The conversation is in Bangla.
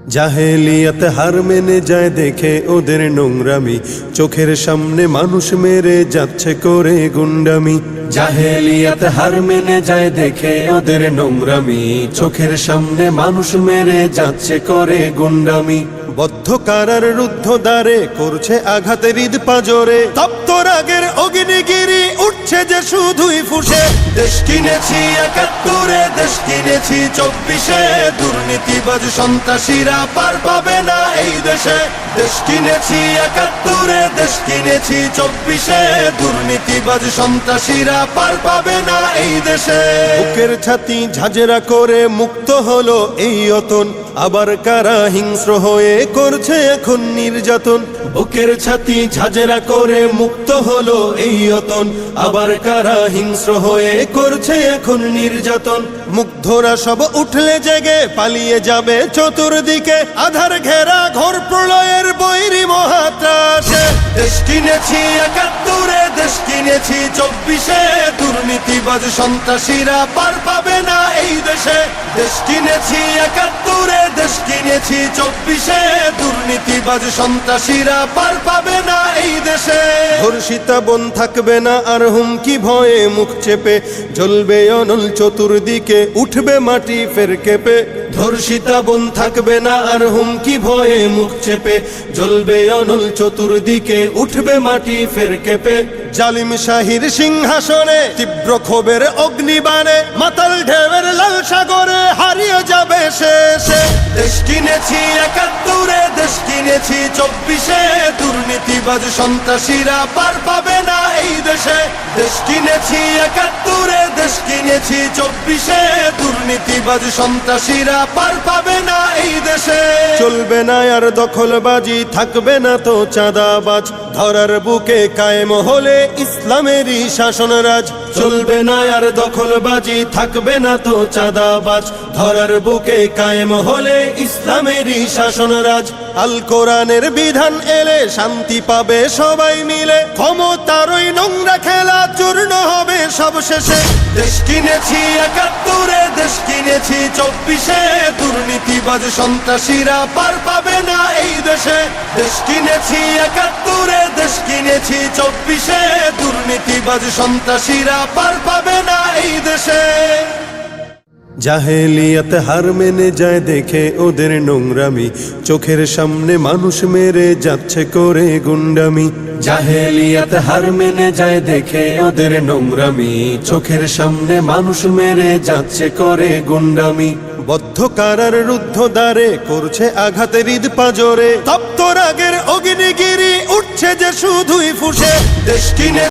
জাহেলিয়াত হার মেনে যায় দেখে ওদের নোংরামি, চোখের সামনে মানুষ মেরে যাচ্ছে করে গুন্ডামি। জাহেলিয়াত হার মেনে যায় দেখে ওদের নোংরামি, চোখের সামনে মানুষ মেরে যাচ্ছে করে গুন্ডামি। বদ্ধ কারার রুদ্ধ দ্বারে করছে আঘাতের ঈদ পাজরে, তপ্ত রাগের অগ্নিগিরি উঠছে যে শুধুই ফুসে। দেশ কিনেছি ৭১, দেশ কিনেছি ২৪, দুর্নীতিবাজ সন্ত্রাসীরা পার পাবে না এই দেশে। দেশ কিনেছি ৭১, দেশ কিনেছি ২৪, দুর্নীতিবাজ সন্ত্রাসীরা পার পাবে না এই দেশে। বুকের ছাতি ঝাঁঝরা করে মুক্ত হলো এই অতন, আবার কারা হিংস্র হয়ে করছে এখন নির্যাতন। বুকের ছাতি ঝাঁঝরা করে মুক্ত হলো এই অতন, আবার কারা হিংস্র হয়ে করছে এখন নির্যাতন। মুগ্ধরা সব উঠলে জেগে পালিয়ে যাবে চতুর্দিকে, আধার ঘেরা ঘোর প্রলয়ের বৈরী মহাত্রাসে। দেশ কিনেছি ৭১, দেশ কিনেছি ২৪, দুর্নীতিবাজ সন্ত্রাসীরা পার পাবে না এই দেশে। দেশ কিনেছি ৭১, দেশ কিনেছি ২৪, দুর্নীতিবাজ সন্ত্রাসীরা পার পাবে না এই দেশে। ধর্ষিতা বোন থাকবে না আর হুমকি ভয়ে মুখ চেপে, জ্বলবে অনল চতুর্দিকে উঠবে মাটি ফের কেঁপে। ধর্ষিতা বোন থাকবে না আর হুমকি ভয়ে মুখ চেপে, জ্বলবে অনল চতুর্দিকে উঠবে মাটি ফের কেঁপে। জালিম শাহীর সিংহাসনে তীব্র ক্ষোভের অগ্নিবাণে, মাতাল ঢেউয়ের লাল সাগরে হারিয়ে যাবে শেষে। দেশ কিনেছি ৭১, দেশ কিনেছি ২৪, দুর্নীতিবাজ সন্ত্রাসীরা পার পাবে না এই দেশে। দেশ কিনেছি ৭১, দেশ কিনেছি ২৪, দুর্নীতিবাজ সন্ত্রাসীরা পার পাবে না এই দেশে। চলবে না আর দখলবাজি, থাকবে না তো চাঁদাবাজ, ধরার বুকে কায়েম হলে ইসলামেরই শাসনরাজ। চলবে না আর দখলবাজি, থাকবে না তো চাঁদাবাজ, ধরার বুকে কায়েম হলে ইসলামেরই শাসনরাজ। আল কোরআনের বিধান এলে শান্তি পাবে সবাই মিলে, ক্ষমতার ওই নোংরা খেলা চূর্ণ হবে সব শেষে। দেশ কিনেছি ৭১, দেশ কিনেছি ২৪, দুর্নীতিবাজ সন্ত্রাসীরা পার পাবে না এই দেশে। দেশ কিনেছি ৭১, দেশ কিনেছি ২৪, দুর্নীতিবাজ সন্ত্রাসীরা পার পাবে না এই দেশে। জাহেলিয়াত হার মেনে যায় দেখে ওদের নোংরামি, চোখের সামনে মানুষ মেরে যাচ্ছে করে গুন্ডামি। জাহেলিয়াত হার মেনে যায় দেখে ওদের নোংরামি, চোখের সামনে মানুষ মেরে যাচ্ছে করে গুন্ডামি। বদ্ধ কারার রুদ্ধ দ্বারে করছে আঘাতের ঈদ পাজরে, তপ্ত রাগের অগ্নিগিরি উঠছে যে শুধুই ফুসে। দেশ কিনে